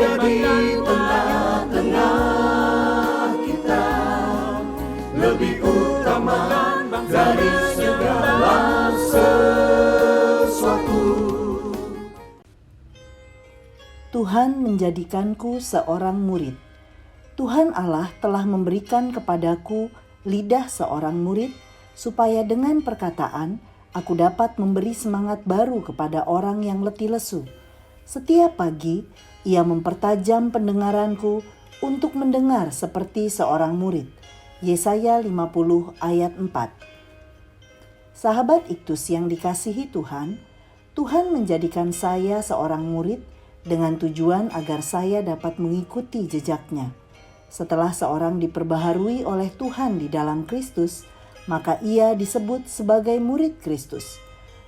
ada di tengah-tengah kita, lebih utama dari segala sesuatu. Tuhan menjadikanku seorang murid. Tuhan Allah telah memberikan kepadaku lidah seorang murid, supaya dengan perkataan aku dapat memberi semangat baru kepada orang yang letih lesu. Setiap pagi ia mempertajam pendengaranku untuk mendengar seperti seorang murid. Yesaya 50 ayat 4. Sahabat Iktus yang dikasihi Tuhan, Tuhan menjadikan saya seorang murid dengan tujuan agar saya dapat mengikuti jejaknya. Setelah seorang diperbaharui oleh Tuhan di dalam Kristus, maka ia disebut sebagai murid Kristus.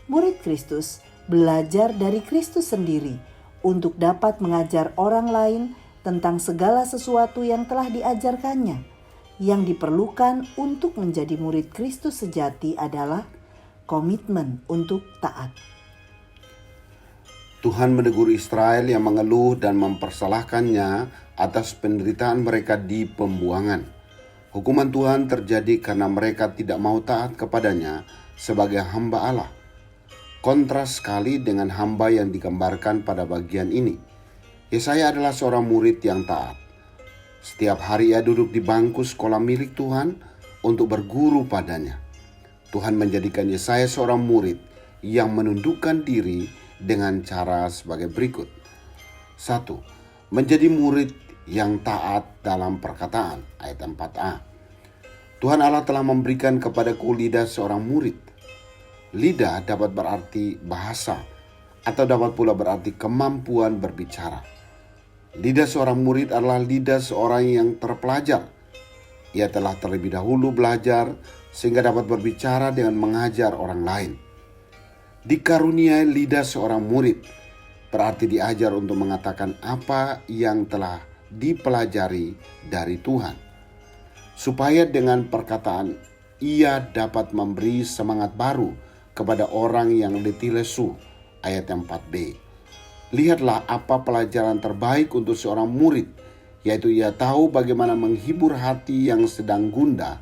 Murid Kristus belajar dari Kristus sendiri untuk dapat mengajar orang lain tentang segala sesuatu yang telah diajarkannya. Yang diperlukan untuk menjadi murid Kristus sejati adalah komitmen untuk taat. Tuhan menegur Israel yang mengeluh dan mempersalahkannya atas penderitaan mereka di pembuangan. Hukuman Tuhan terjadi karena mereka tidak mau taat kepadanya sebagai hamba Allah. Kontras sekali dengan hamba yang digambarkan pada bagian ini. Yesaya adalah seorang murid yang taat. Setiap hari ia duduk di bangku sekolah milik Tuhan untuk berguru padanya. Tuhan menjadikan Yesaya seorang murid yang menundukkan diri dengan cara sebagai berikut. 1. Menjadi murid yang taat dalam perkataan, ayat 4a. Tuhan Allah telah memberikan kepadaku lidah seorang murid. Lidah dapat berarti bahasa, atau dapat pula berarti kemampuan berbicara. Lidah seorang murid adalah lidah seorang yang terpelajar. Ia telah terlebih dahulu belajar sehingga dapat berbicara dengan mengajar orang lain. Dikaruniai lidah seorang murid berarti diajar untuk mengatakan apa yang telah dipelajari dari Tuhan, supaya dengan perkataan ia dapat memberi semangat baru kepada orang yang letih lesu, ayat 4b. Lihatlah apa pelajaran terbaik untuk seorang murid, yaitu ia tahu bagaimana menghibur hati yang sedang gundah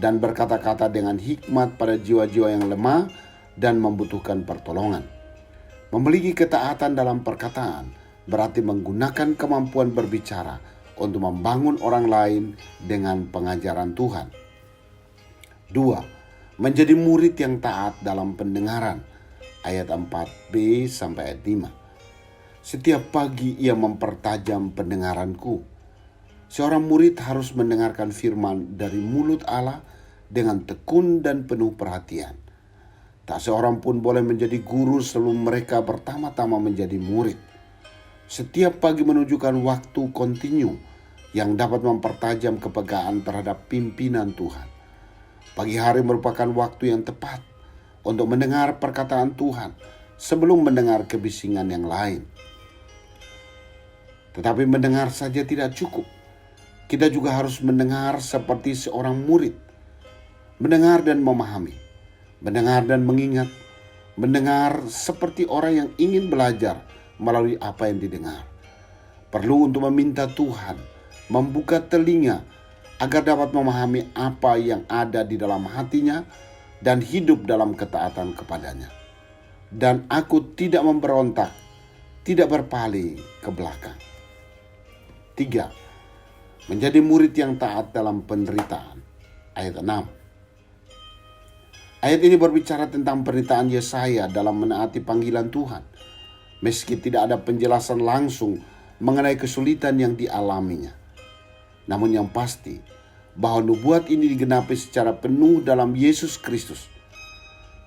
dan berkata-kata dengan hikmat pada jiwa-jiwa yang lemah dan membutuhkan pertolongan. Memiliki ketaatan dalam perkataan berarti menggunakan kemampuan berbicara untuk membangun orang lain dengan pengajaran Tuhan. 2. Menjadi murid yang taat dalam pendengaran, ayat 4b sampai ayat 5. Setiap pagi ia mempertajam pendengaranku. Seorang murid harus mendengarkan firman dari mulut Allah dengan tekun dan penuh perhatian. Tak seorang pun boleh menjadi guru sebelum mereka pertama-tama menjadi murid. Setiap pagi menunjukkan waktu kontinu yang dapat mempertajam kepekaan terhadap pimpinan Tuhan. Pagi hari merupakan waktu yang tepat untuk mendengar perkataan Tuhan sebelum mendengar kebisingan yang lain. Tetapi mendengar saja tidak cukup. Kita juga harus mendengar seperti seorang murid. Mendengar dan memahami. Mendengar dan mengingat. Mendengar seperti orang yang ingin belajar melalui apa yang didengar. Perlu untuk meminta Tuhan membuka telinga agar dapat memahami apa yang ada di dalam hatinya dan hidup dalam ketaatan kepadanya. Dan aku tidak memberontak, tidak berpaling ke belakang. 3. Menjadi murid yang taat dalam penderitaan, ayat 6. Ayat ini berbicara tentang penderitaan Yesaya dalam menaati panggilan Tuhan. Meski tidak ada penjelasan langsung mengenai kesulitan yang dialaminya. Namun yang pasti, bahwa nubuat ini digenapi secara penuh dalam Yesus Kristus.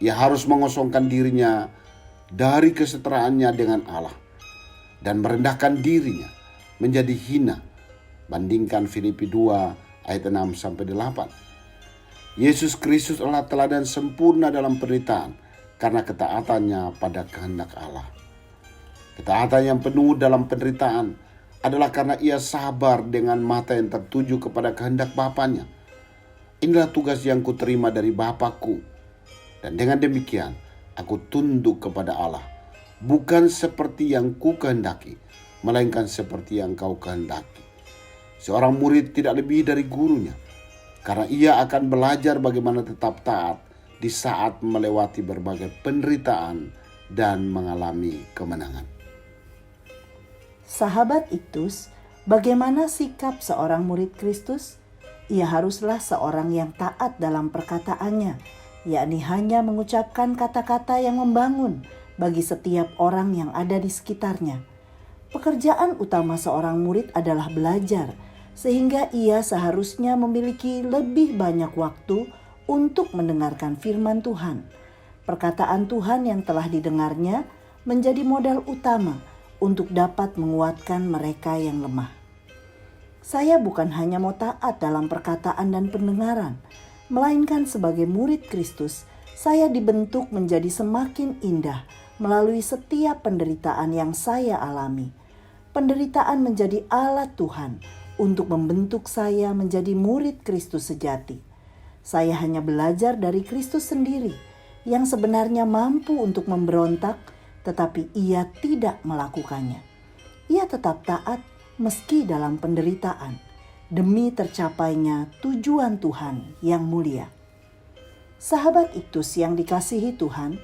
Ia harus mengosongkan dirinya dari kesetaraannya dengan Allah dan merendahkan dirinya menjadi hina. Bandingkan Filipi 2 ayat 6-8. Yesus Kristus adalah teladan sempurna dalam penderitaan karena ketaatannya pada kehendak Allah. Ketaatan yang penuh dalam penderitaan adalah karena ia sabar dengan mata yang tertuju kepada kehendak Bapanya. Inilah tugas yang kuterima dari Bapakku. Dan dengan demikian, aku tunduk kepada Allah. Bukan seperti yang ku kehendaki, melainkan seperti yang Kau kehendaki. Seorang murid tidak lebih dari gurunya, karena ia akan belajar bagaimana tetap taat di saat melewati berbagai penderitaan dan mengalami kemenangan. Sahabat Iktus, bagaimana sikap seorang murid Kristus? Ia haruslah seorang yang taat dalam perkataannya, yakni hanya mengucapkan kata-kata yang membangun bagi setiap orang yang ada di sekitarnya. Pekerjaan utama seorang murid adalah belajar, sehingga ia seharusnya memiliki lebih banyak waktu untuk mendengarkan firman Tuhan. Perkataan Tuhan yang telah didengarnya menjadi modal utama untuk dapat menguatkan mereka yang lemah. Saya bukan hanya mau taat dalam perkataan dan pendengaran, melainkan sebagai murid Kristus, saya dibentuk menjadi semakin indah melalui setiap penderitaan yang saya alami. Penderitaan menjadi alat Tuhan untuk membentuk saya menjadi murid Kristus sejati. Saya hanya belajar dari Kristus sendiri yang sebenarnya mampu untuk memberontak, tetapi ia tidak melakukannya. Ia tetap taat meski dalam penderitaan, demi tercapainya tujuan Tuhan yang mulia. Sahabat Iktus yang dikasihi Tuhan,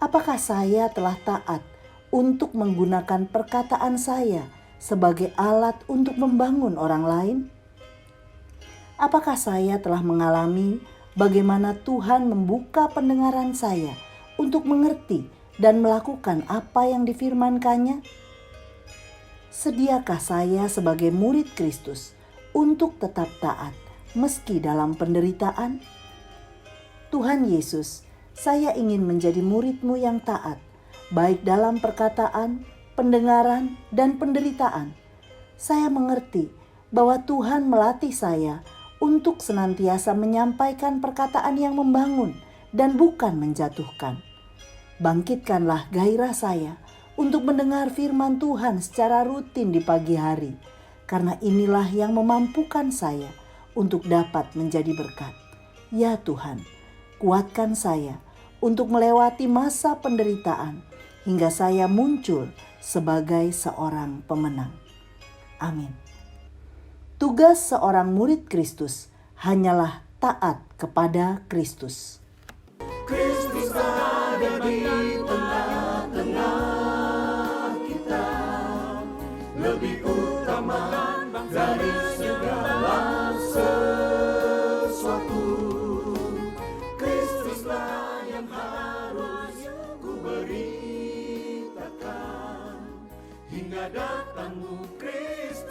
apakah saya telah taat untuk menggunakan perkataan saya sebagai alat untuk membangun orang lain? Apakah saya telah mengalami bagaimana Tuhan membuka pendengaran saya untuk mengerti dan melakukan apa yang difirmankannya? Sediakah saya sebagai murid Kristus untuk tetap taat meski dalam penderitaan? Tuhan Yesus, saya ingin menjadi murid-Mu yang taat, baik dalam perkataan, pendengaran, dan penderitaan. Saya mengerti bahwa Tuhan melatih saya untuk senantiasa menyampaikan perkataan yang membangun dan bukan menjatuhkan. Bangkitkanlah gairah saya untuk mendengar firman Tuhan secara rutin di pagi hari, karena inilah yang memampukan saya untuk dapat menjadi berkat. Ya Tuhan, kuatkan saya untuk melewati masa penderitaan hingga saya muncul sebagai seorang pemenang. Amin. Tugas seorang murid Kristus hanyalah taat kepada Kristus. Kristus ada di tengah-tengah kita, lebih utama dari segala sesuatu. Kristuslah yang harus ku beritakan hingga datangmu Kristus.